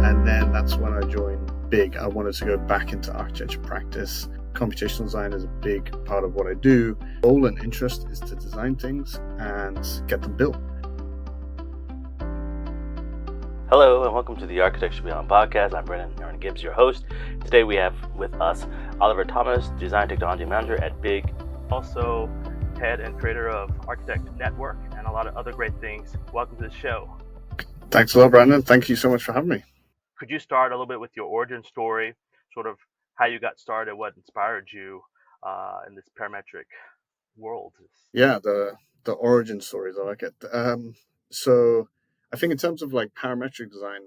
And then that's when I joined big. I wanted to go back into architecture practice. Computational design is a big part of what I do. Goal and interest is to design things and get them built. Hello and welcome to the Architect Beyond podcast. I'm Brennan Gibbs, your host. Today we have with us Oliver Thomas, Design Technology Manager at Big, also head and creator of Architect Network and a lot of other great things. Welcome to the show. Thanks a lot, Brandon. Thank you so much for having me. Could you start a little bit with your origin story, sort of how you got started, what inspired you in this parametric world? Yeah, the origin stories, I like it. So I think in terms of like parametric design,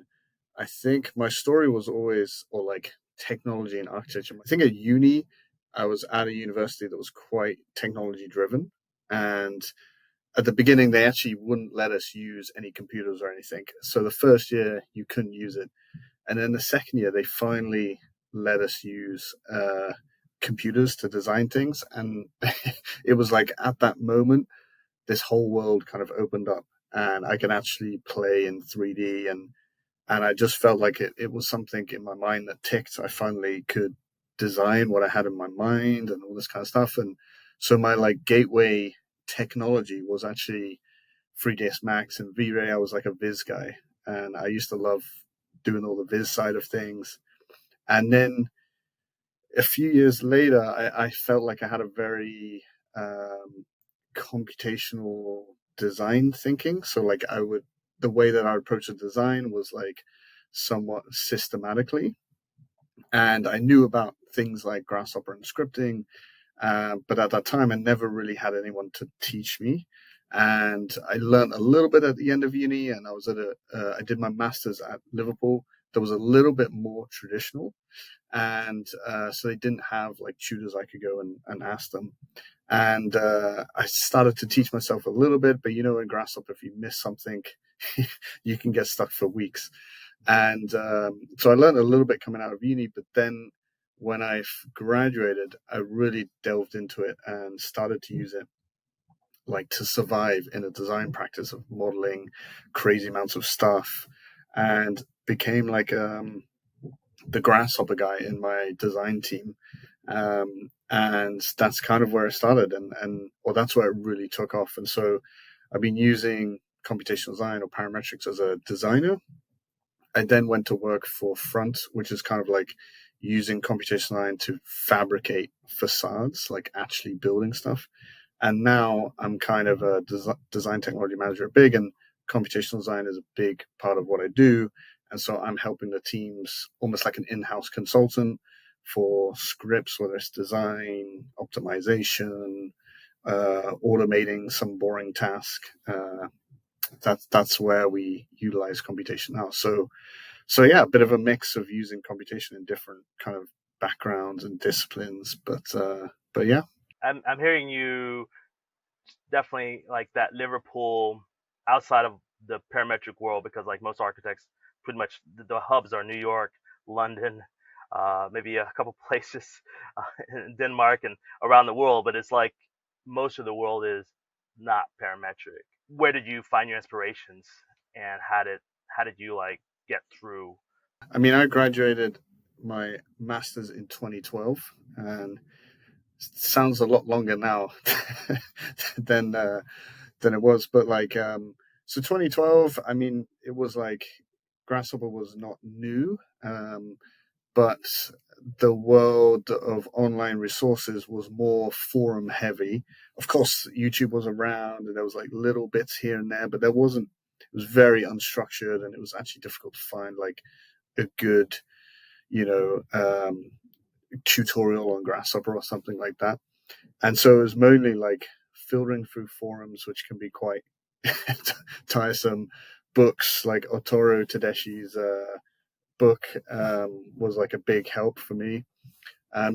I think my story was always, or like technology and architecture. I think at uni, I was at a university that was quite technology driven. And at the beginning, they actually wouldn't let us use any computers or anything. So the first year, you couldn't use it. And then the second year, they finally let us use computers to design things. And it was like at that moment, this whole world kind of opened up and I could actually play in 3D. And I just felt like it was something in my mind that ticked. I finally could design what I had in my mind and all this kind of stuff. And so my like gateway technology was actually 3ds Max and V-Ray. I was like a Viz guy and I used to love doing all the Viz side of things. And then a few years later, I felt like I had a very computational design thinking. So like the way that I approach the design was like somewhat systematically. And I knew about things like Grasshopper and scripting, but at that time, I never really had anyone to teach me. And I learned a little bit at the end of uni, and I was I did my master's at Liverpool. That was a little bit more traditional. And so they didn't have like tutors I could go and ask them. And I started to teach myself a little bit, but in Grasshopper, if you miss something, you can get stuck for weeks. And so I learned a little bit coming out of uni, but then when I graduated, I really delved into it and started to use it like to survive in a design practice of modeling crazy amounts of stuff and became like the Grasshopper guy in my design team. And that's kind of where I started or that's where it really took off. And so I've been using computational design or parametrics as a designer. I then went to work for Front, which is kind of like using computational design to fabricate facades, like actually building stuff. And now I'm kind of a design technology manager at Big, and computational design is a big part of what I do. And so I'm helping the teams almost like an in-house consultant for scripts, whether it's design, optimization, automating some boring task. That's where we utilize computation now. So yeah, a bit of a mix of using computation in different kind of backgrounds and disciplines. But yeah. I'm hearing you definitely like that Liverpool outside of the parametric world, because like most architects, pretty much the hubs are New York, London, maybe a couple places in Denmark and around the world, but it's like most of the world is not parametric. Where did you find your inspirations, and how did you like get through? I mean, I graduated my master's in 2012, and it sounds a lot longer now than it was. But like, so 2012, I mean, it was like Grasshopper was not new, but the world of online resources was more forum heavy. Of course, YouTube was around and there was like little bits here and there, but it was very unstructured, and it was actually difficult to find like a good, tutorial on Grasshopper or something like that. And so it was mainly like filtering through forums, which can be quite tiresome. Books like Otoro Tedeschi's book was like a big help for me.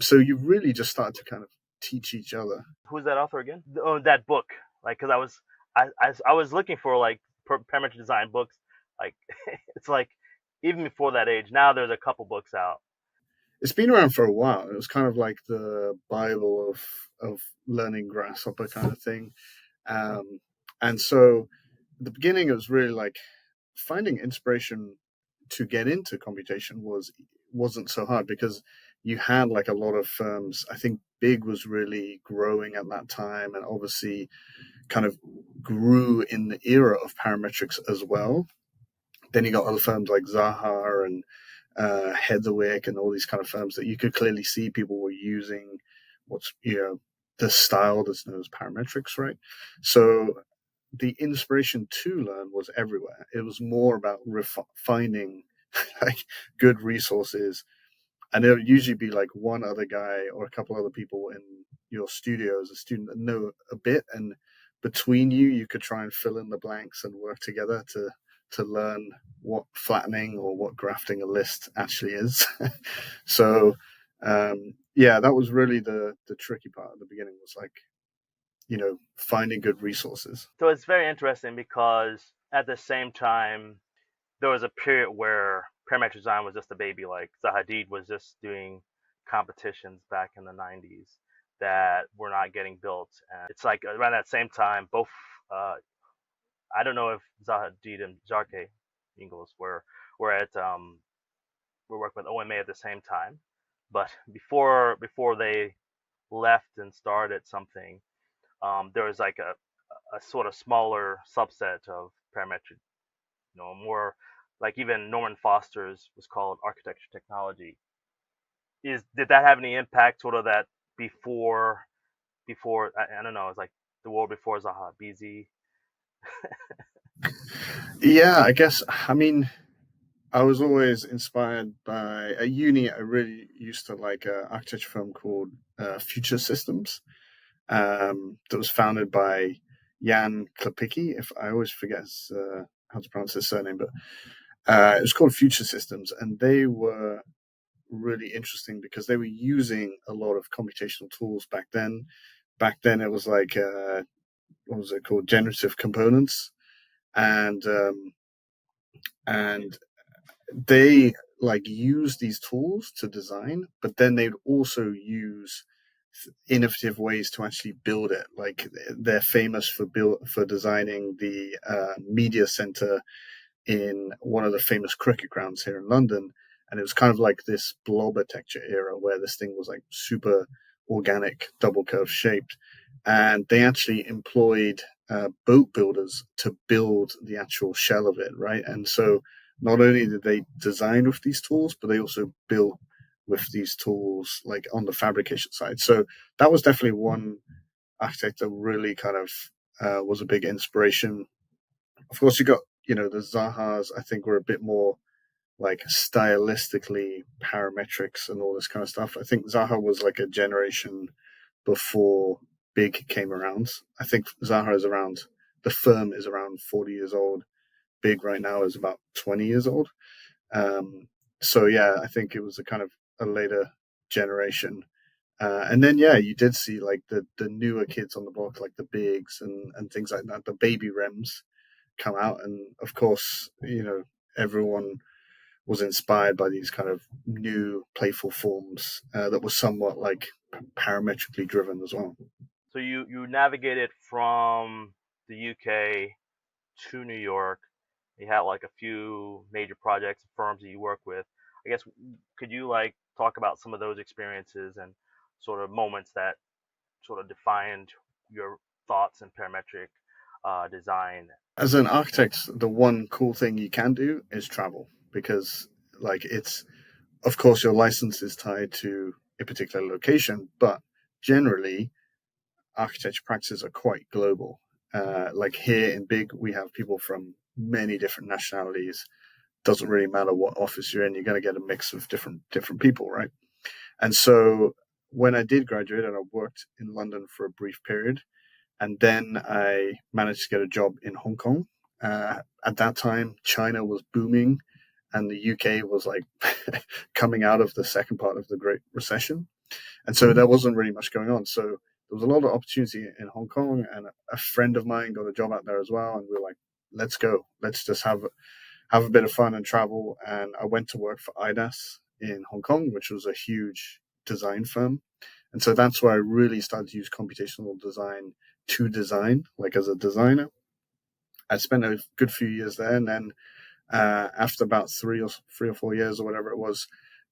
So you really just start to kind of teach each other. Who's that author again? Oh, that book. Like, because I was looking for like parametric design books. Like, it's like even before that age. Now there's a couple books out. It's been around for a while. It was kind of like the Bible of learning Grasshopper kind of thing. And so at the beginning, it was really like finding inspiration to get into computation wasn't so hard because you had like a lot of firms. I think Big was really growing at that time, and obviously kind of grew in the era of parametrics as well. Then you got other firms like Zaha and Heatherwick and all these kind of firms that you could clearly see people were using what's the style that's known as parametrics, right? So the inspiration to learn was everywhere. It was more about finding like good resources, and it would usually be like one other guy or a couple other people in your studio as a student that know a bit, and between you could try and fill in the blanks and work together to learn what flattening or what grafting a list actually is. So yeah, that was really the tricky part at the beginning, was like finding good resources. So it's very interesting because at the same time, there was a period where parametric design was just a baby. Like Zaha Hadid was just doing competitions back in the 90s that were not getting built. And it's like around that same time, both, I don't know if Zaha Hadid and Bjarke Ingels were at, were working with OMA at the same time. But before they left and started something, there was like a sort of smaller subset of parametric, more like even Norman Foster's was called architecture technology. Did that have any impact, sort of that before I don't know, it's like the world before Zaha, BZ? Yeah, I guess. I mean, I was always inspired by at uni. I really used to like an architecture firm called Future Systems, that was founded by Jan Klepicki. If I always forget how to pronounce his surname, but it was called Future Systems, and they were really interesting because they were using a lot of computational tools back then. Back then, it was like what was it called, generative components, and and they like use these tools to design, but then they'd also use innovative ways to actually build it. Like they're famous for designing the media center in one of the famous cricket grounds here in London. And it was kind of like this blob architecture era where this thing was like super organic, double curve shaped. And they actually employed boat builders to build the actual shell of it, right? And so not only did they design with these tools, but they also built with these tools like on the fabrication side. So that was definitely one architect that really kind of was a big inspiration. Of course, you got the Zahas. I think were a bit more like stylistically parametrics and all this kind of stuff. I think Zaha was like a generation before Big came around. I think Zaha is around, the firm is around 40 years old. Big right now is about 20 years old. So yeah, I think it was a kind of a later generation. And then yeah, you did see like the newer kids on the block, like the Bigs and things like that, the baby Rems come out, and of course, everyone was inspired by these kind of new playful forms that were somewhat like parametrically driven as well. So you navigated from the UK to New York. You had like a few major projects and firms that you work with. I guess, could you like talk about some of those experiences and sort of moments that sort of defined your thoughts in parametric design? As an architect, the one cool thing you can do is travel, because like it's, of course, your license is tied to a particular location, but generally architecture practices are quite global. Like here in Big, we have people from many different nationalities. Doesn't really matter what office you're in, you're going to get a mix of different people, right? And so when I did graduate, and I worked in London for a brief period, and then I managed to get a job in Hong Kong. At that time, China was booming, and the UK was like coming out of the second part of the Great Recession, and so there wasn't really much going on. So there was a lot of opportunity in Hong Kong, and a friend of mine got a job out there as well, and we were like, let's go, let's just have a bit of fun and travel. And I went to work for IDAS in Hong Kong, which was a huge design firm. And so that's where I really started to use computational design to design, like as a designer. I spent a good few years there, and then After about 3 or 4 years or whatever it was,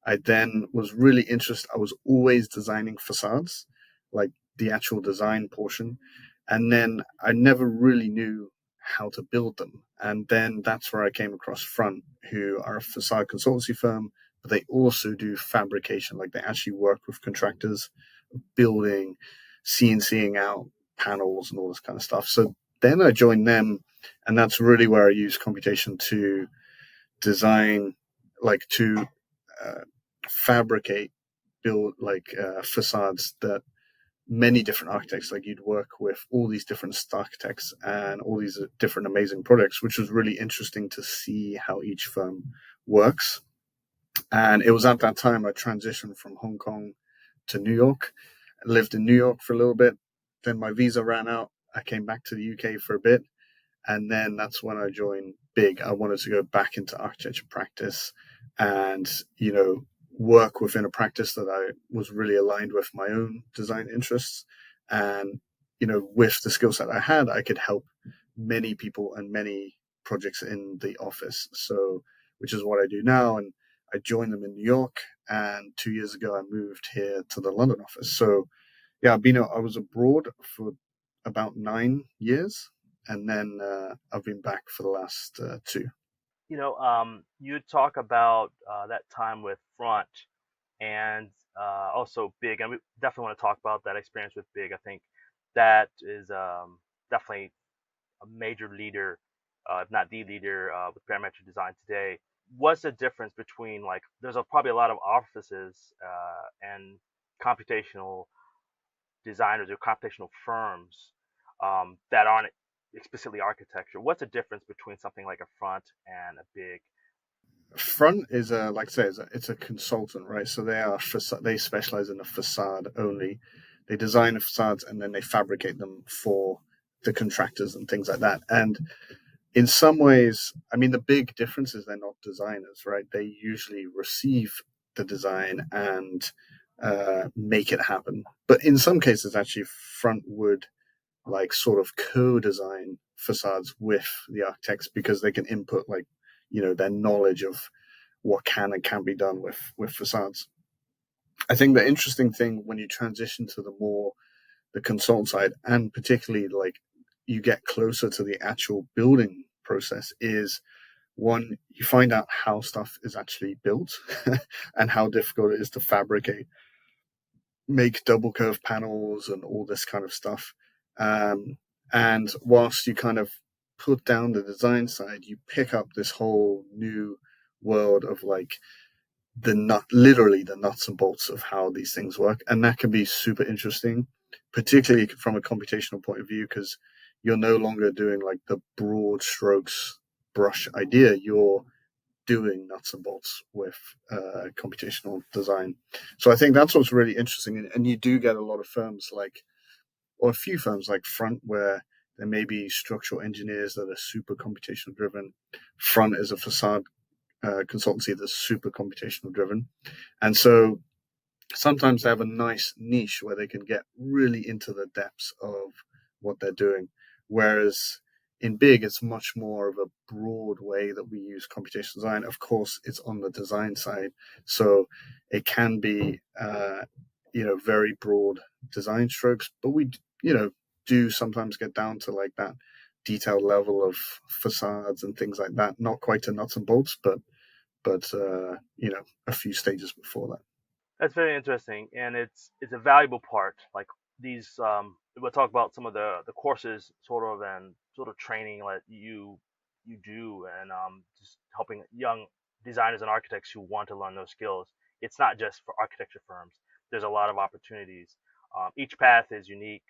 I then was really interested. I was always designing facades, like the actual design portion, and then I never really knew how to build them. And then that's where I came across Front, who are a facade consultancy firm, but they also do fabrication. Like they actually work with contractors, building, CNCing out panels and all this kind of stuff. So then I joined them, and that's really where I use computation to design, like to uh, fabricate, build like facades that many different architects, like you'd work with all these different architects and all these different amazing projects, which was really interesting to see how each firm works. And it was at that time I transitioned from Hong Kong to New York. I lived in New York for a little bit. Then my visa ran out. I came back to the UK for a bit. And then that's when I joined Big. I wanted to go back into architecture practice and, work within a practice that I was really aligned with my own design interests. And, with the skill set I had, I could help many people and many projects in the office. So, which is what I do now. And I joined them in New York. And 2 years ago, I moved here to the London office. So, yeah, I was abroad for about 9 years, and then I've been back for the last two. You talk about that time with Front and also Big, and we definitely want to talk about that experience with Big. I think that is definitely a major leader, if not the leader, with parametric design today. What's the difference between like there's probably a lot of offices and computational designers or computational firms that aren't explicitly architecture. What's the difference between something like a Front and a Big? Front is like I say, it's a consultant, right? So they specialize in the facade only. They design the facades and then they fabricate them for the contractors and things like that. And in some ways, I mean, the big difference is they're not designers, right? They usually receive the design and make it happen. But in some cases, actually, Front would like sort of co-design facades with the architects because they can input like their knowledge of what can and can't be done with facades. I think the interesting thing when you transition to the consultant side, and particularly like you get closer to the actual building process, is one, you find out how stuff is actually built and how difficult it is to fabricate, make double curve panels and all this kind of stuff. Um, and whilst you kind of put down the design side, you pick up this whole new world of like literally the nuts and bolts of how these things work. And that can be super interesting, particularly from a computational point of view, because you're no longer doing like the broad strokes brush idea. You're doing nuts and bolts with computational design. So I think that's what's really interesting. And you do get a lot of firms like, or a few firms like Front, where there may be structural engineers that are super computational driven. Front is a facade consultancy that's super computational driven. And so sometimes they have a nice niche where they can get really into the depths of what they're doing. Whereas in Big, it's much more of a broad way that we use computational design. Of course, it's on the design side, so it can be, very broad design strokes. But we, do sometimes get down to like that detailed level of facades and things like that. Not quite to nuts and bolts, but a few stages before that. That's very interesting, and it's a valuable part. Like these, we'll talk about some of the courses, sort of, and sort of training that you do, and just helping young designers and architects who want to learn those skills. It's not just for architecture firms. There's a lot of opportunities. Each path is unique,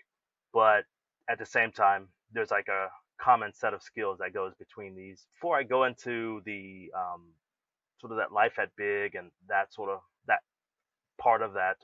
but at the same time, there's like a common set of skills that goes between these. Before I go into the sort of that life at Big and that sort of that part of that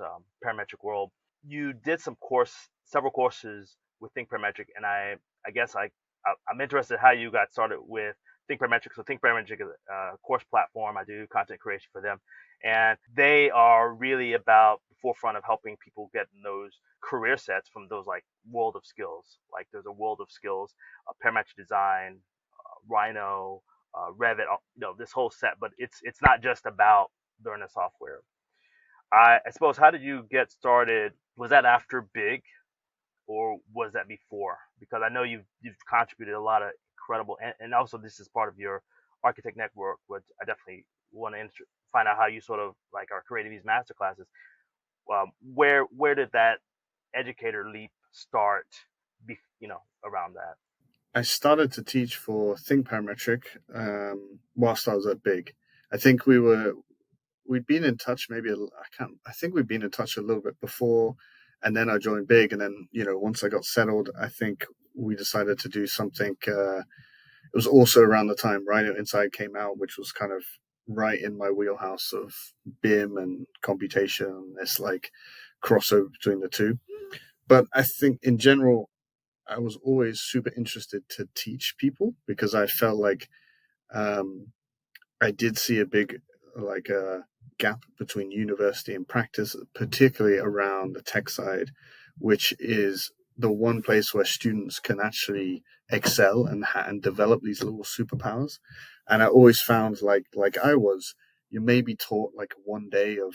parametric world. You did several courses with Think Parametric, and I guess I'm interested how you got started with Think Parametric. So Think Parametric is a course platform. I do content creation for them, and they are really about the forefront of helping people get in those career sets from those like world of skills. Like there's a world of skills, parametric design, Rhino, Revit, this whole set. But it's not just about learning software. I suppose, how did you get started? Was that after Big, or was that before? Because I know you've contributed a lot of incredible, and also this is part of your architect network, which I definitely want to find out how you sort of like are creating these master classes. Where did that educator leap start? Around that. I started to teach for Think Parametric whilst I was at Big. I think we'd been in touch maybe I think we'd been in touch a little bit before, and then I joined Big, and then once I got settled, I think we decided to do something. It was also around the time Rhino Inside came out, which was kind of right in my wheelhouse of BIM and computation. This like crossover between the two. But I think in general, I was always super interested to teach people because I felt like um, I did see a big like gap between university and practice, particularly around the tech side, which is the one place where students can actually excel and develop these little superpowers. And I always found like I was, you may be taught like one day of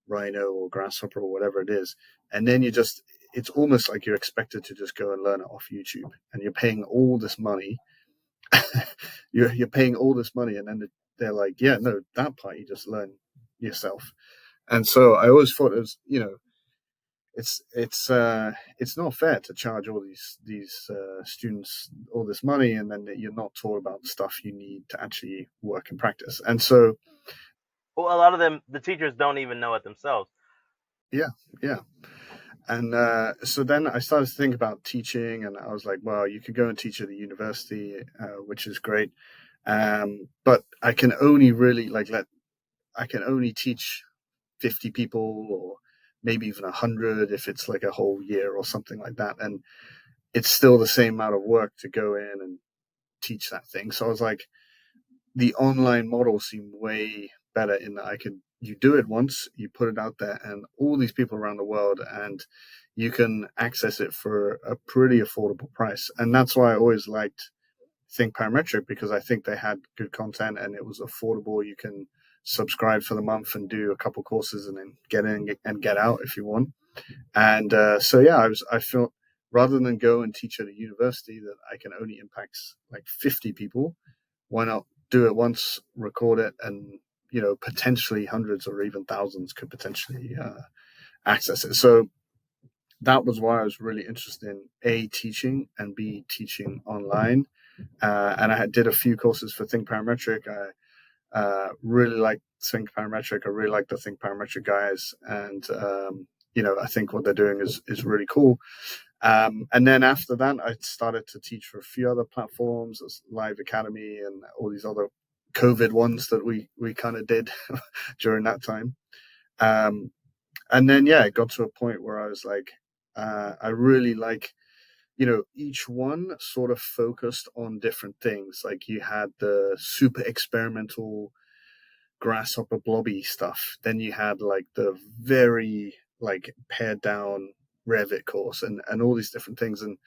Rhino or Grasshopper or whatever it is, and then it's almost like you're expected to just go and learn it off YouTube, and you're paying all this money. You're paying all this money, and then they're like, yeah, no, that part you just learn yourself. And so I always thought it was, it's not fair to charge all these students all this money, and then you're not taught about stuff you need to actually work and practice. And so, Well, a lot of them, the teachers don't even know it themselves. yeah, yeah. And so then I started to think about teaching, and I was like, well, you could go and teach at a university, which is great. But I can only really I can only teach 50 people or maybe even 100 if it's like a whole year or something like that. And it's still the same amount of work to go in and teach that thing. So I was like, the online model seemed way better in that you do it once, you put it out there, and all these people around the world, and you can access it for a pretty affordable price. And that's why I always liked Think Parametric, because I think they had good content and it was affordable. You can subscribe for the month and do a couple courses and then get in and get out if you want. And so yeah, I felt rather than go and teach at a university that I can only impact like 50 people, why not do it once, record it, and potentially hundreds or even thousands could potentially access it. So that was why I was really interested in A, teaching, and B, teaching online. And I did a few courses for Think Parametric. I really like Think Parametric. I really like the Think Parametric guys, and I think what they're doing is really cool. And then after that, I started to teach for a few other platforms, as Live Academy and all these other COVID ones that we kind of did during that time. Um, and then yeah, it got to a point where I was like, I really like each one sort of focused on different things. Like you had the super experimental grasshopper blobby stuff. Then you had like the very like pared down Revit course and all these different things. And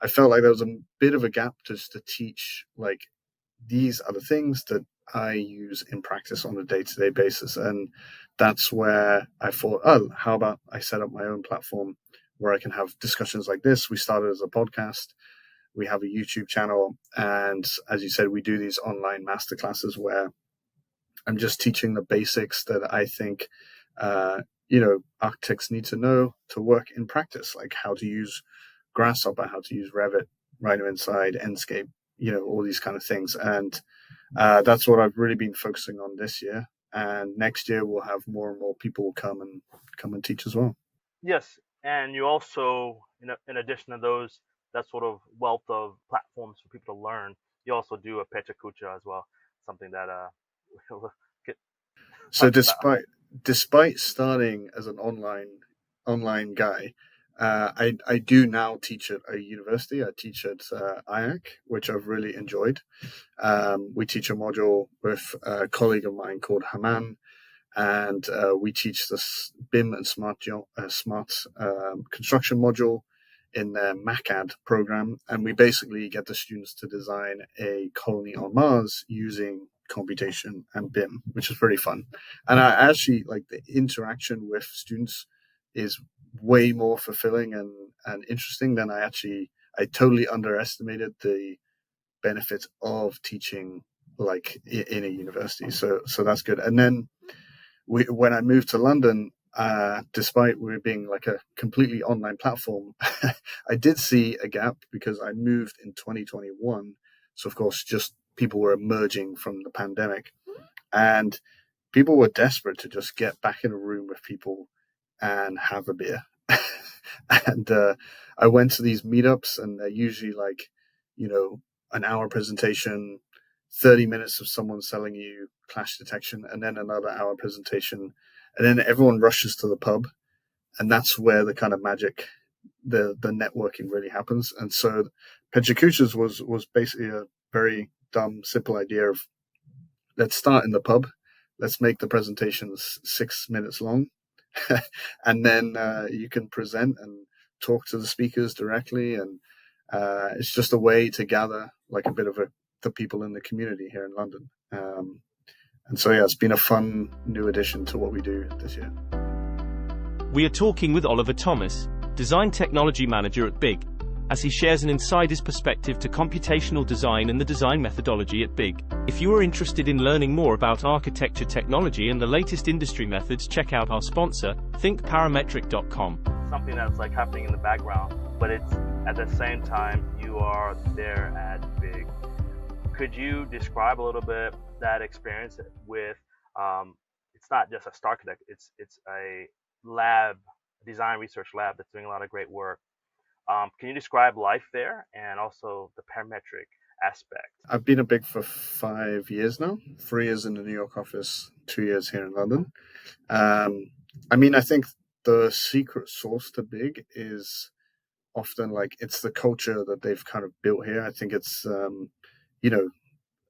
I felt like there was a bit of a gap just to teach like these are the things that I use in practice on a day-to-day basis. And that's where I thought, oh, how about I set up my own platform where I can have discussions like this. We started as a podcast. We have a YouTube channel. And as you said, we do these online masterclasses where I'm just teaching the basics that I think, architects need to know to work in practice, like how to use Grasshopper, how to use Revit, Rhino Inside, Enscape, all these kind of things. And that's what I've really been focusing on this year. And next year we'll have more and more people come and teach as well. Yes, and you also, in addition to those, that sort of wealth of platforms for people to learn, you also do a Pecha Kucha as well, something that we'll get, So talk about. despite starting as an online guy, I do now teach at a university. I teach at IAC, which I've really enjoyed. We teach a module with a colleague of mine called Haman, and we teach this BIM and smart construction module. in their MACAD program, and we basically get the students to design a colony on Mars using computation and BIM, which is pretty fun. And I actually like the interaction with students is way more fulfilling and interesting than I totally underestimated the benefits of teaching like in a university. So that's good. And then when I moved to London, despite we being like a completely online platform, I did see a gap because I moved in 2021. So of course, just people were emerging from the pandemic, and people were desperate to just get back in a room with people and have a beer. And I went to these meetups, and they're usually like, you know, an hour presentation, 30 minutes of someone selling you clash detection, and then another hour presentation. And then everyone rushes to the pub. And that's where the kind of magic, the networking really happens. And so Pechakuchas was basically a very dumb, simple idea of let's start in the pub. Let's make the presentations 6 minutes long. And then you can present and talk to the speakers directly. And it's just a way to gather like a bit of the people in the community here in London. And so, yeah, it's been a fun new addition to what we do this year. We are talking with Oliver Thomas, Design Technology Manager at BIG, as he shares an insider's perspective to computational design and the design methodology at BIG. If you are interested in learning more about architecture technology and the latest industry methods, check out our sponsor, thinkparametric.com. Something that's like happening in the background, but it's at the same time you are there at BIG. Could you describe a little bit that experience with, it's not just a StarConnect, it's a lab, design research lab that's doing a lot of great work. Can you describe life there and also the parametric aspect? I've been at BIG for 5 years now, 3 years in the New York office, 2 years here in London. I mean, I think the secret sauce to BIG is often like it's the culture that they've kind of built here. I think it's, you know,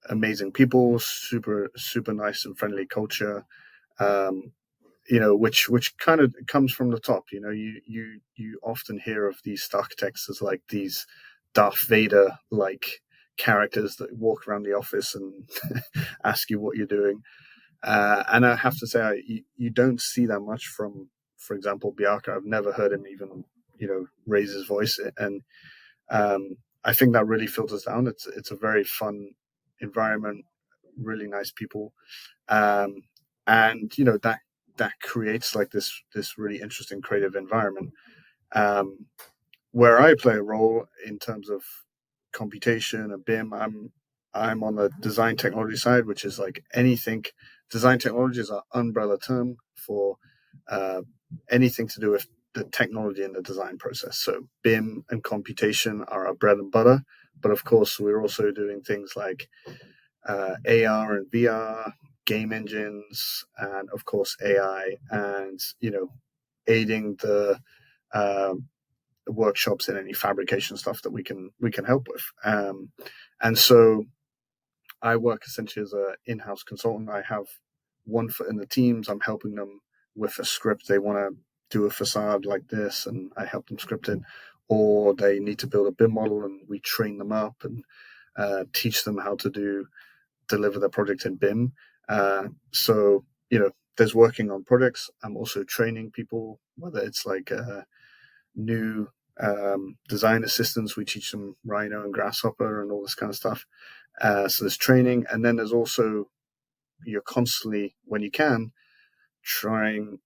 amazing people, super, super nice and friendly culture. You know, which kind of comes from the top. You know, you often hear of these architects as like these Darth Vader like characters that walk around the office and ask you what you're doing. And I have to say, you don't see that much from, for example, Bjarke. I've never heard him even, you know, raise his voice, and I think that really filters down. It's a very fun environment, really nice people, and you know that creates like this really interesting creative environment. Where I play a role in terms of computation and BIM, I'm on the design technology side, which is like anything. Design technology is our umbrella term for anything to do with the technology in the design process. So BIM and computation are our bread and butter, but of course we're also doing things like AR and VR, game engines, and of course AI, and you know, aiding the workshops in any fabrication stuff that we can help with. And so I work essentially as an in-house consultant. I have one foot in the teams. I'm helping them with a script. They want to do a facade like this, and I help them script it. Or they need to build a BIM model, and we train them up and teach them how to deliver their project in BIM. So, you know, there's working on projects. I'm also training people, whether it's like new design assistants. We teach them Rhino and Grasshopper and all this kind of stuff. So there's training. And then there's also, you're constantly, when you can, trying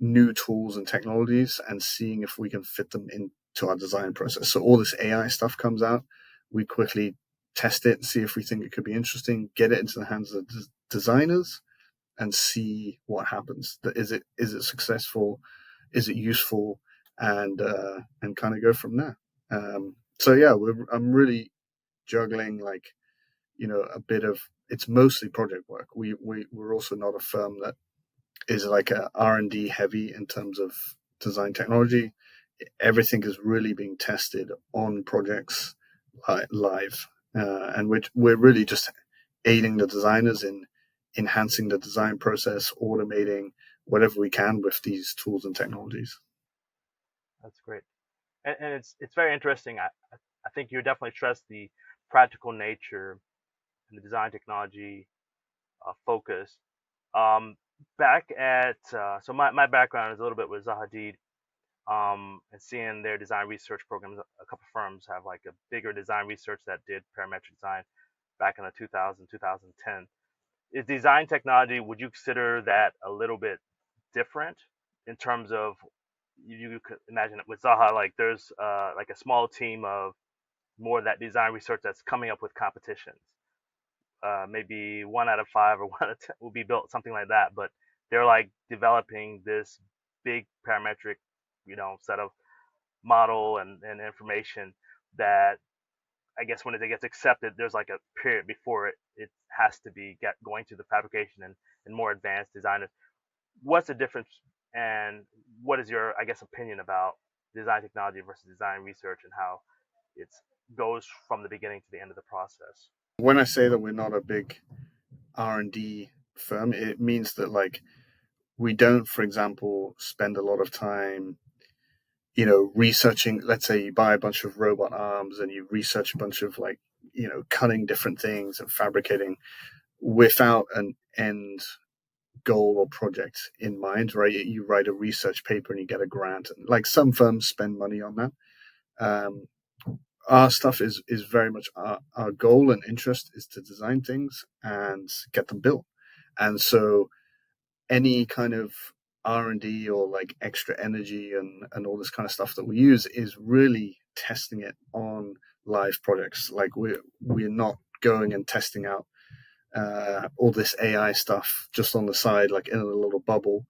new tools and technologies and seeing if we can fit them into our design process. So all this AI stuff comes out. We quickly test it and see if we think it could be interesting, get it into the hands of designers and see what happens. Is it successful? Is it useful? And kind of go from there. So yeah, I'm really juggling like, you know, a bit of, it's mostly project work. We're also not a firm that is like a R&D heavy in terms of design technology. Everything is really being tested on projects live. And we're really just aiding the designers in enhancing the design process, automating whatever we can with these tools and technologies. That's great. and it's very interesting. I think you definitely stress the practical nature and the design technology focus. Um, back at so my background is a little bit with Zaha Hadid, and seeing their design research programs. A couple firms have like a bigger design research that did parametric design back in the 2010. Is design technology, would you consider that a little bit different in terms of, you could imagine it with Zaha, like there's like a small team of more of that design research that's coming up with competitions. Maybe 1 out of 5 or 1 out of 10 will be built, something like that. But they're like developing this big parametric, set of model and information that I guess when it gets accepted, there's like a period before it has to be going to the fabrication and more advanced designers. What's the difference, and what is your, I guess, opinion about design technology versus design research, and how it goes from the beginning to the end of the process? When I say that we're not a big R&D firm, it means that like we don't, for example, spend a lot of time, researching. Let's say you buy a bunch of robot arms and you research a bunch of like, cutting different things and fabricating without an end goal or project in mind, right? You write a research paper and you get a grant. Like some firms spend money on that. Um, our stuff is very much our goal and interest is to design things and get them built. And so any kind of R&D or like extra energy and all this kind of stuff that we use is really testing it on live projects. Like we're not going and testing out all this AI stuff just on the side, like in a little bubble,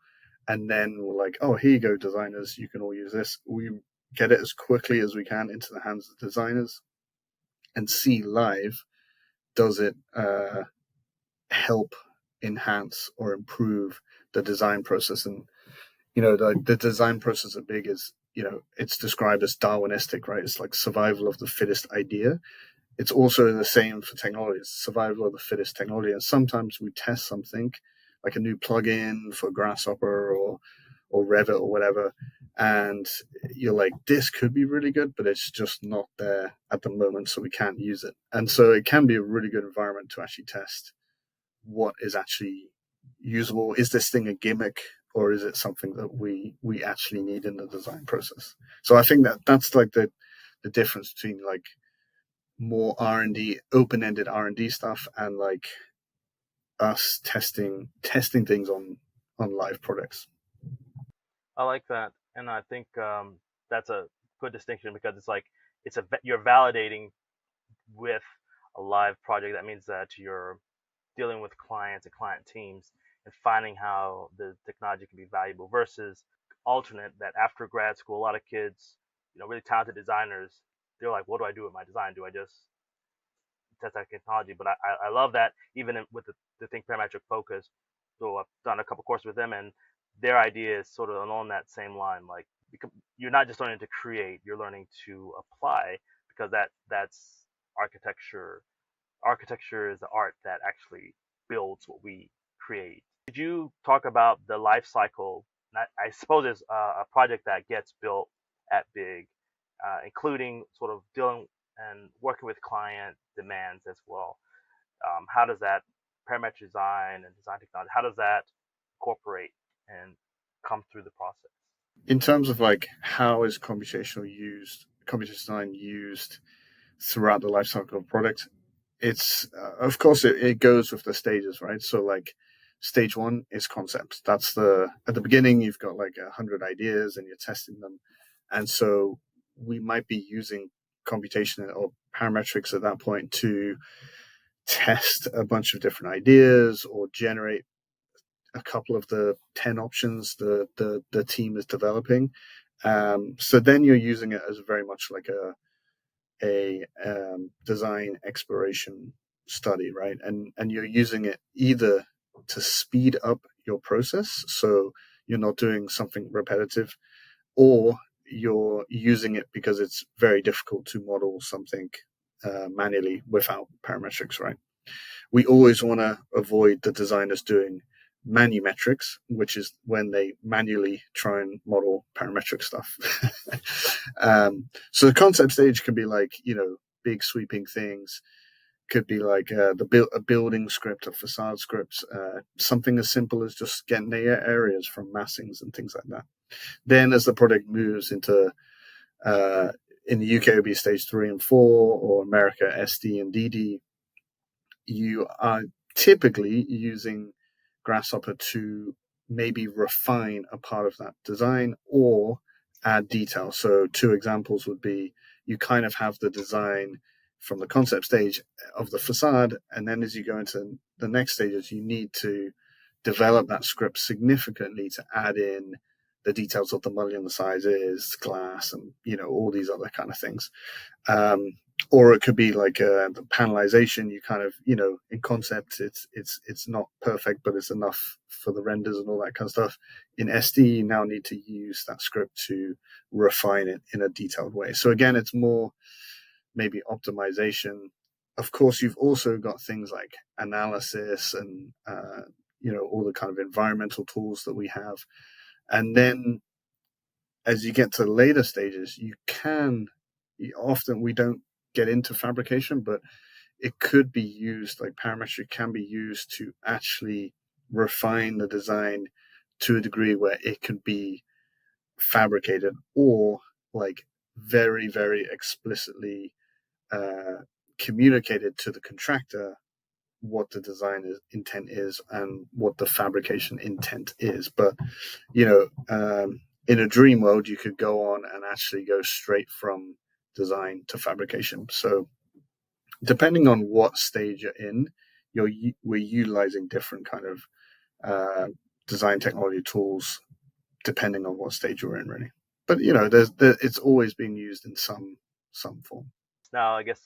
and then we're like, oh, here you go, designers, you can all use this. We get it as quickly as we can into the hands of designers and see live, does it help enhance or improve the design process? And the design process at Big is, it's described as Darwinistic, right? It's like survival of the fittest idea. It's also the same for technology. It's survival of the fittest technology. And sometimes we test something like a new plugin for Grasshopper or Revit or whatever, and you're like, this could be really good, but it's just not there at the moment, so we can't use it. And so it can be a really good environment to actually test what is actually usable. Is this thing a gimmick, or is it something that we actually need in the design process? So I think that's like the difference between like more R&D, open-ended R&D stuff, and like us testing things on live products. I like that, and I think that's a good distinction, because it's like you're validating with a live project. That means that you're dealing with clients and client teams and finding how the technology can be valuable, versus alternate that after grad school, a lot of kids, really talented designers, they're like, what do I do with my design? Do I just test that technology? But I love that, even with the Think Parametric focus. So I've done a couple courses with them, and their idea is sort of along that same line. Like, you're not just learning to create, you're learning to apply, because that's architecture. Architecture is the art that actually builds what we create. Could you talk about the life cycle? I suppose it's a project that gets built at Big, including sort of dealing and working with client demands as well. How does that parametric design and design technology, how does that incorporate and come through the process? In terms of like how is computational design used throughout the life cycle of product, it's of course it goes with the stages, right? So like stage one is concepts. That's at the beginning you've got like 100 ideas and you're testing them, and so we might be using computation or parametrics at that point to test a bunch of different ideas or generate a couple of the 10 options the team is developing. So then you're using it as very much like a design exploration study, right? And you're using it either to speed up your process, so you're not doing something repetitive, or you're using it because it's very difficult to model something manually without parametrics, right? We always want to avoid the designers doing manumetrics, which is when they manually try and model parametric stuff. So the concept stage can be like, big sweeping things. Could be like a building script, a facade script, something as simple as just getting the areas from massings and things like that. Then as the project moves into, in the UK, it would be stage 3 and 4, or America, SD and DD, you are typically using Grasshopper to maybe refine a part of that design or add detail. So 2 examples would be, you kind of have the design from the concept stage of the facade, and then as you go into the next stages, you need to develop that script significantly to add in the details of the mullion, the sizes, glass, and all these other kind of things. Or it could be like the panelization. You kind of, in concept, it's not perfect, but it's enough for the renders and all that kind of stuff. In SD, you now need to use that script to refine it in a detailed way. So again, it's more maybe optimization. Of course, you've also got things like analysis and, all the kind of environmental tools that we have. And then as you get to later stages, often we don't get into fabrication, but it could be used, like parametric can be used to actually refine the design to a degree where it could be fabricated, or like very, very explicitly communicated to the contractor what the design intent is and what the fabrication intent is. But in a dream world, you could go on and actually go straight from design to fabrication. So depending on what stage you're in, we're utilizing different kind of design technology tools depending on what stage you're in, really. But it's always being used in some form. Now, I guess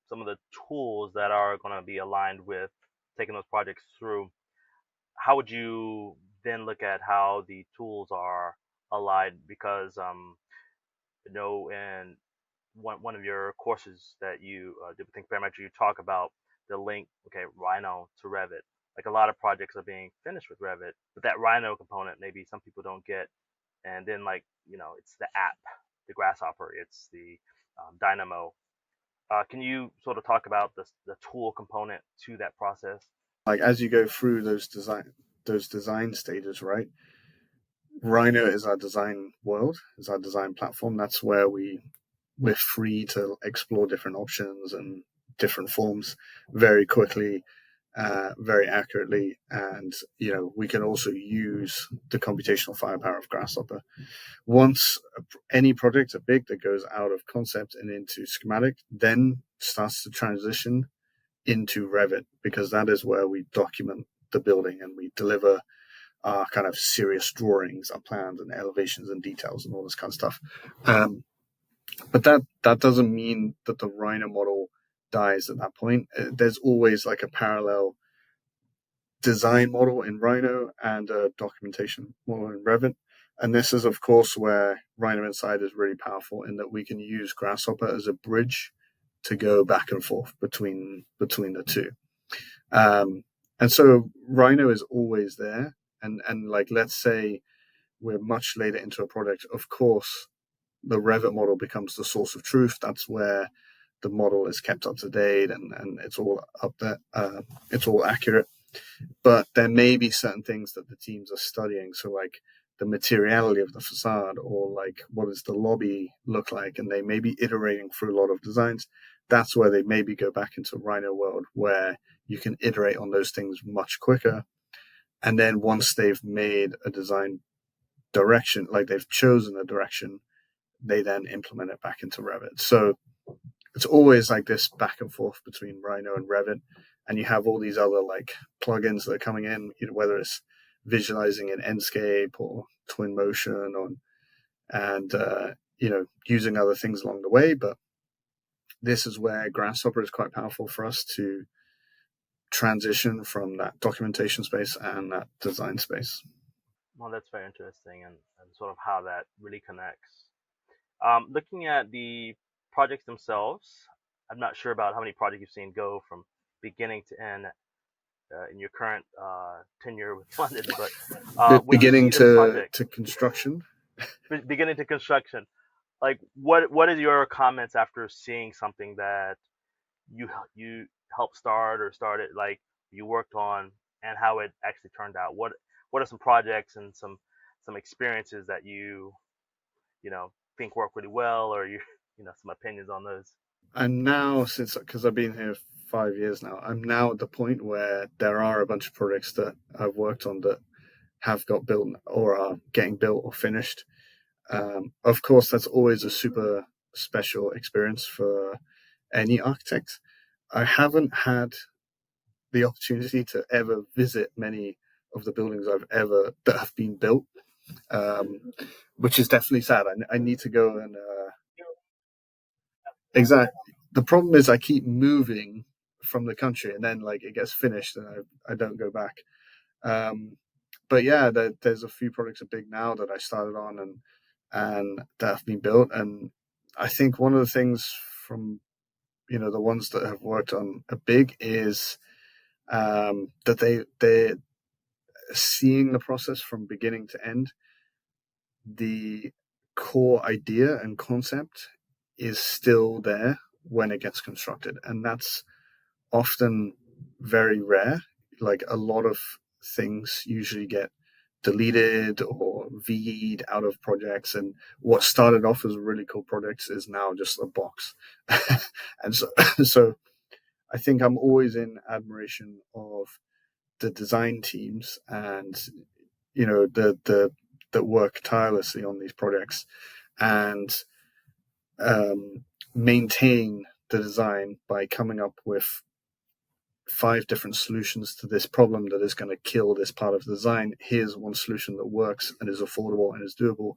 some of the tools that are going to be aligned with taking those projects through, how would you then look at how the tools are aligned? Because in one of your courses that you did with Think Parametric, you talk about the link, Rhino to Revit. Like a lot of projects are being finished with Revit, but that Rhino component maybe some people don't get. And then it's the app, the Grasshopper, it's the Dynamo. Can you sort of talk about the tool component to that process? Like as you go through those design stages, right? Rhino is our design world, is our design platform. That's where we're free to explore different options and different forms very quickly, very accurately. And, we can also use the computational firepower of Grasshopper. Once any project, a big, that goes out of concept and into schematic, then starts to transition into Revit, because that is where we document the building and we deliver our kind of serious drawings, our plans and elevations and details and all this kind of stuff. But that doesn't mean that the Rhino model dies at that point. There's always like a parallel design model in Rhino and a documentation model in Revit. And this is, of course, where Rhino Inside is really powerful, in that we can use Grasshopper as a bridge to go back and forth between the two. And so Rhino is always there. And like, let's say we're much later into a project, of course, the Revit model becomes the source of truth. That's where the model is kept up to date and it's all up there. It's all accurate. But there may be certain things that the teams are studying. So like the materiality of the facade, or like what does the lobby look like? And they may be iterating through a lot of designs. That's where they maybe go back into Rhino world, where you can iterate on those things much quicker. And then once they've made a design direction, like they've chosen a direction, they then implement it back into Revit. So it's always like this back and forth between Rhino and Revit. And you have all these other like plugins that are coming in, whether it's visualizing in Enscape or Twinmotion, and using other things along the way. But this is where Grasshopper is quite powerful for us to transition from that documentation space and that design space. Well, that's very interesting, and sort of how that really connects. Looking at the projects themselves, I'm not sure about how many projects you've seen go from beginning to end in your current tenure with London, but when you Beginning see the project to construction. beginning to construction, like what is your comments after seeing something that you helped start or started, like you worked on, and how it actually turned out? What are some projects and some experiences that think work really well, or some opinions on those? I'm now, since because I've been here 5 years now, I'm now at the point where there are a bunch of projects that I've worked on that have got built or are getting built or finished. Of course, that's always a super special experience for any architect. I haven't had the opportunity to ever visit many of the buildings that have been built, um, which is definitely sad. I need to go and exactly. The problem is I keep moving from the country, and then like it gets finished, and I don't go back. Um, but yeah, there's a few projects are big now that I started on and that have been built, and I think one of the things from the ones that have worked on a big is that they're seeing the process from beginning to end. The core idea and concept is still there when it gets constructed, and that's often very rare. Like a lot of things usually get deleted or VE'd out of projects, and what started off as really cool projects is now just a box. And so, so I think I'm always in admiration of the design teams and the that work tirelessly on these projects and um, maintain the design by coming up with 5 different solutions to this problem that is going to kill this part of the design. Here's one solution that works and is affordable and is doable,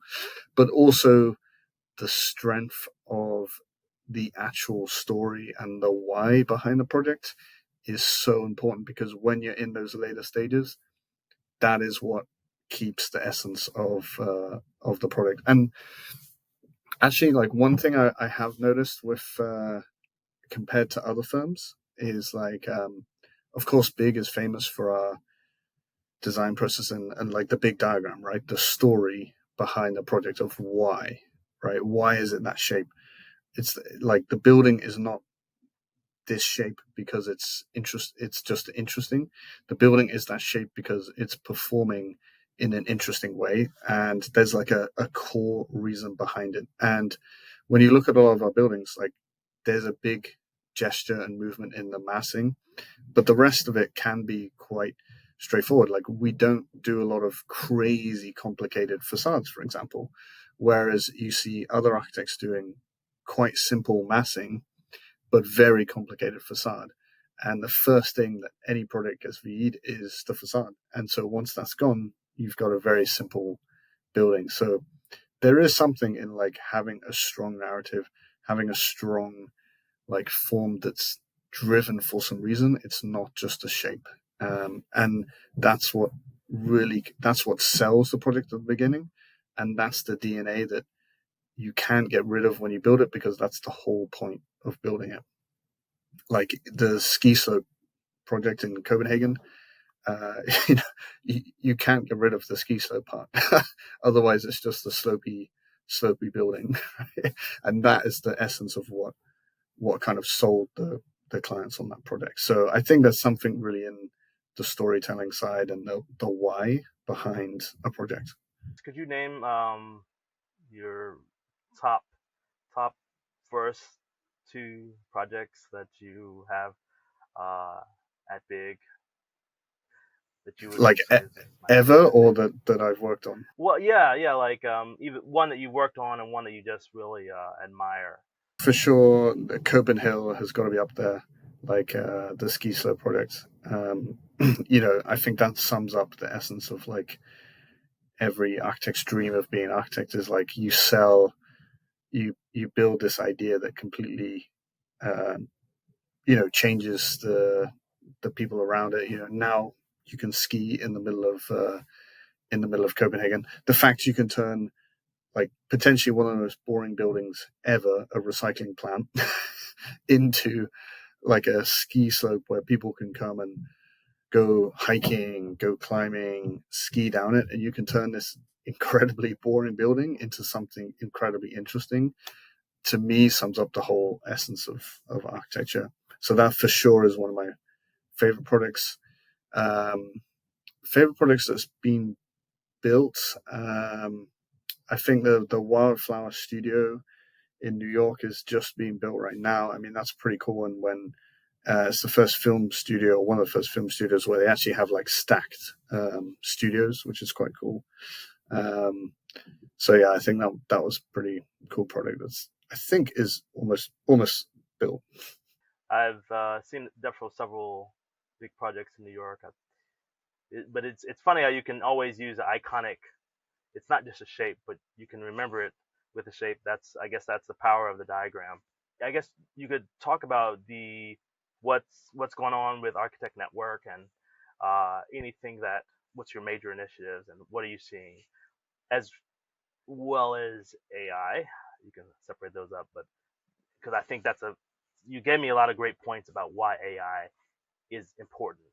but also the strength of the actual story and the why behind the project is so important, because when you're in those later stages, that is what keeps the essence of the product. And actually, like one thing I have noticed with compared to other firms is like, of course, Big is famous for our design process and like the big diagram, right? The story behind the project of why, right? Why is it that shape? It's like the building is not this shape because it's just interesting. The building is that shape because it's performing in an interesting way, and there's like a core reason behind it. And when you look at a lot of our buildings, like there's a big gesture and movement in the massing, but the rest of it can be quite straightforward. Like we don't do a lot of crazy complicated facades, for example, whereas you see other architects doing quite simple massing but very complicated facade. And the first thing that any project gets VE'd is the facade. And so once that's gone, you've got a very simple building. So there is something in like having a strong narrative, having a strong like form that's driven for some reason. It's not just a shape. And that's what sells the project at the beginning. And that's the DNA that you can't get rid of when you build it, because that's the whole point of building it. Like the ski slope project in Copenhagen, uh, you, know, you can't get rid of the ski slope part. Otherwise, it's just a slopey building, and that is the essence of what kind of sold the clients on that project. So I think there's something really in the storytelling side and the why behind a project. Could you name your top top first 2 projects that you have uh, at Big that you would Like say is my ever, favorite? or that I've worked on. Well, yeah, like even one that you worked on and one that you just really admire. For sure, Copenhagen has got to be up there, like the ski slope project. I think that sums up the essence of like every architect's dream of being an architect, is like you build this idea that completely uh, changes the people around it. Now you can ski in the middle of Copenhagen. The fact you can turn like potentially one of the most boring buildings ever, a recycling plant, into like a ski slope where people can come and go hiking, go climbing, ski down it, and you can turn this incredibly boring building into something incredibly interesting. To me, sums up the whole essence of architecture. So that for sure is one of my favorite products. Favorite products that's been built. I think the Wildflower Studio in New York is just being built right now. I mean, that's pretty cool. And when it's the first film studio, one of the first film studios where they actually have like stacked studios, which is quite cool. So yeah, I think that was a pretty cool product. That's I think is almost built. I've seen several big projects in New York, but it's funny how you can always use iconic. It's not just a shape, but you can remember it with a shape. I guess that's the power of the diagram. I guess you could talk about what's going on with Architect Network and anything what's your major initiatives and what are you seeing, as well as AI. You can separate those up, but because I think you gave me a lot of great points about why AI is important.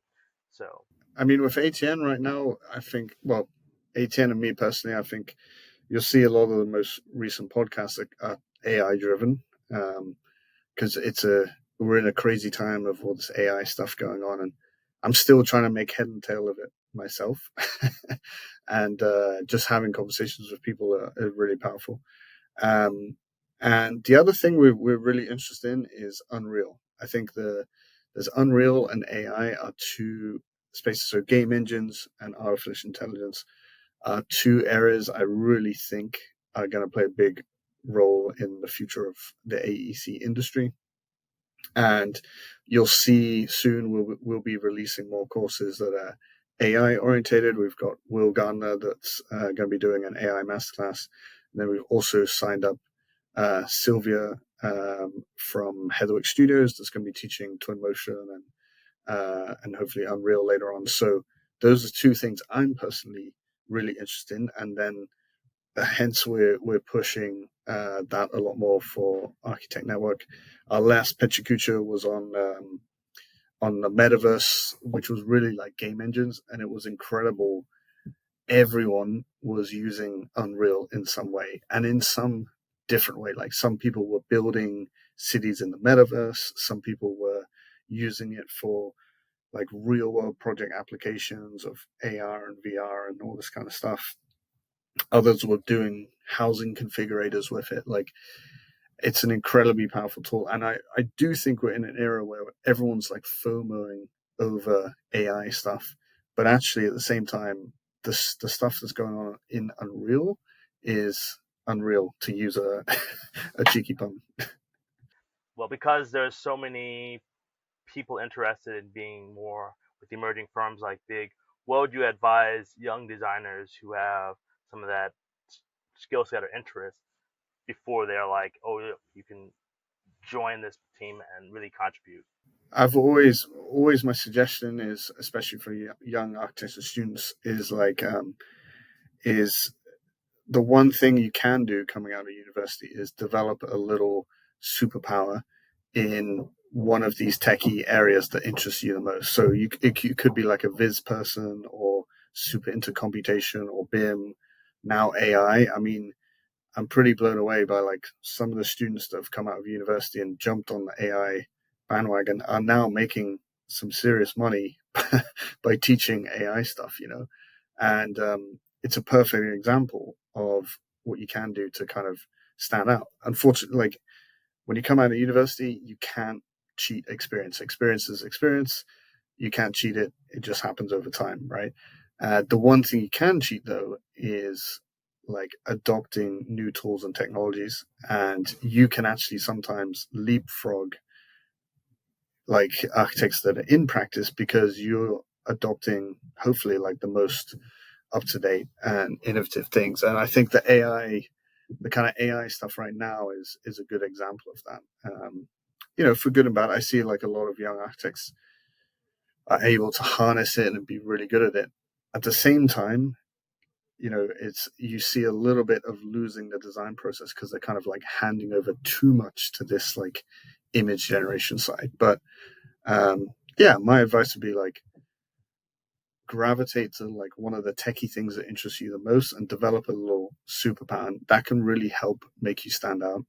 So I mean, with ATN right now, I think, well, ATN and me personally, I think you'll see a lot of the most recent podcasts are AI driven, because we're in a crazy time of all this AI stuff going on, and I'm still trying to make head and tail of it myself. And just having conversations with people are really powerful. And the other thing we're really interested in is Unreal. I think there's Unreal and AI are two spaces. So game engines and artificial intelligence are two areas I really think are going to play a big role in the future of the AEC industry. And you'll see soon we'll be releasing more courses that are AI orientated. We've got Will Gardner that's going to be doing an AI masterclass. And then we've also signed up Sylvia from Heatherwick Studios that's going to be teaching Twinmotion and hopefully Unreal later on. So those are two things I'm personally really interested in, and then hence we're pushing that a lot more for Architect Network. Our last Pechacucha was on the metaverse, which was really like game engines, and it was incredible. Everyone was using Unreal in some way and in some different way. Like some people were building cities in the metaverse, some people were using it for like real world project applications of AR and VR and all this kind of stuff. Others were doing housing configurators with it. Like it's an incredibly powerful tool. And I do think we're in an era where everyone's like FOMOing over AI stuff. But actually at the same time, the stuff that's going on in Unreal is unreal, to use a cheeky pun. well, because there's so many people interested in being more with emerging firms like Big, what would you advise young designers who have some of that skill set or interest before they're like, oh, you can join this team and really contribute? I've always my suggestion is, especially for young architecture students, is the one thing you can do coming out of university is develop a little superpower in one of these techie areas that interests you the most. So you could be like a Viz person or super into computation or BIM, now AI. I mean, I'm pretty blown away by like some of the students that have come out of university and jumped on the AI bandwagon are now making some serious money by teaching AI stuff, and it's a perfect example of what you can do to kind of stand out. Unfortunately, like when you come out of university, you can't cheat experience. Experience is experience. You can't cheat it. It just happens over time, right? The one thing you can cheat though is like adopting new tools and technologies, and you can actually sometimes leapfrog like architects that are in practice because you're adopting hopefully like the most up to date and innovative things. And I think the kind of AI stuff right now is a good example of that. For good and bad, I see like a lot of young architects are able to harness it and be really good at it. At the same time, you see a little bit of losing the design process because they're kind of like handing over too much to this like image generation side. But yeah, my advice would be like gravitate to like one of the techie things that interests you the most and develop a little superpower. That can really help make you stand out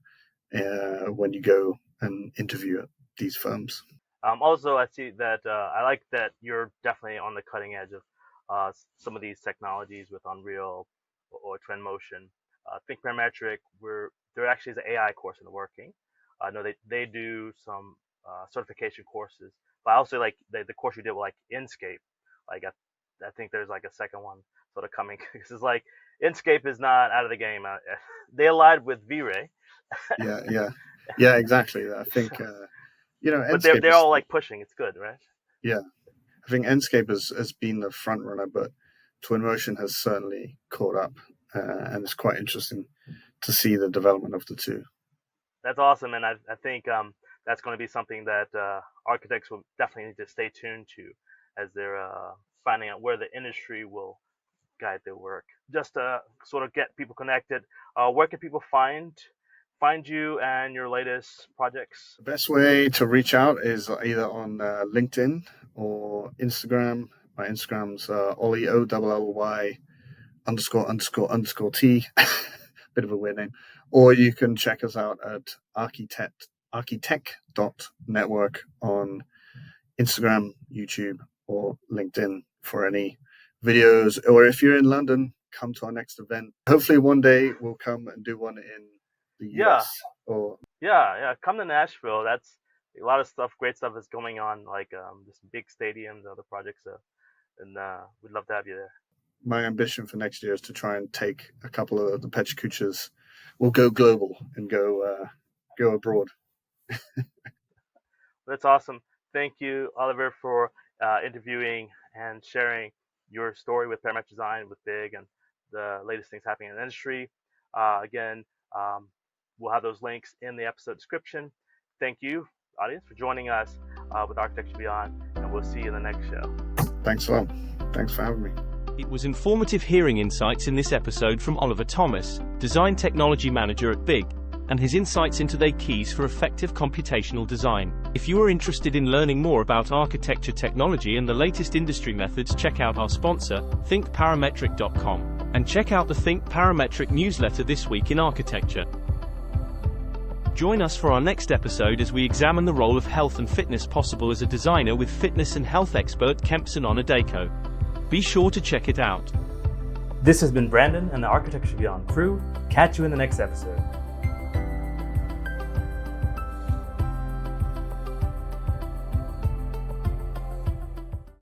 when you go and interview at these firms. Also, I see that I like that you're definitely on the cutting edge of some of these technologies with Unreal or Twinmotion. Think Parametric, there actually is an AI course in the working. I know they do some certification courses, but I also like the course you did with like Inkscape. Like I think there's like a second one sort of coming. This is like Inkscape is not out of the game. They allied with V-Ray. Yeah, exactly. I think but they're all like pushing. It's good, right? Yeah, I think Inkscape has been the front runner, but Twinmotion has certainly caught up, and it's quite interesting to see the development of the two. That's awesome, and I think that's going to be something that architects will definitely need to stay tuned to as they're finding out where the industry will guide their work. Just to sort of get people connected, where can people find you and your latest projects? The best way to reach out is either on LinkedIn or Instagram. My Instagram's Ollie OLLY ___T. Bit of a weird name. Or you can check us out at architect.network on Instagram, YouTube, or LinkedIn for any videos. Or if you're in London, come to our next event. Hopefully one day we'll come and do one in the US. Yeah. Come to Nashville. That's a lot of stuff, great stuff is going on, like this big stadiums, other projects, and we'd love to have you there. My ambition for next year is to try and take a couple of the Pecha Kuchas. We'll go global and go abroad. That's awesome. Thank you, Oliver, for interviewing and sharing your story with Parametric Design, with Big, and the latest things happening in the industry. Again, we'll have those links in the episode description. Thank you, audience, for joining us with Architecture Beyond, and we'll see you in the next show. Thanks a lot. Thanks for having me. It was informative hearing insights in this episode from Oliver Thomas, Design Technology Manager at Big, and his insights into their keys for effective computational design. If you are interested in learning more about architecture technology and the latest industry methods, check out our sponsor, thinkparametric.com, and check out the Think Parametric newsletter this week in architecture. Join us for our next episode as we examine the role of health and fitness possible as a designer with fitness and health expert Kempson Onadeko. Be sure to check it out. This has been Brandon and the Architecture Beyond crew. Catch you in the next episode.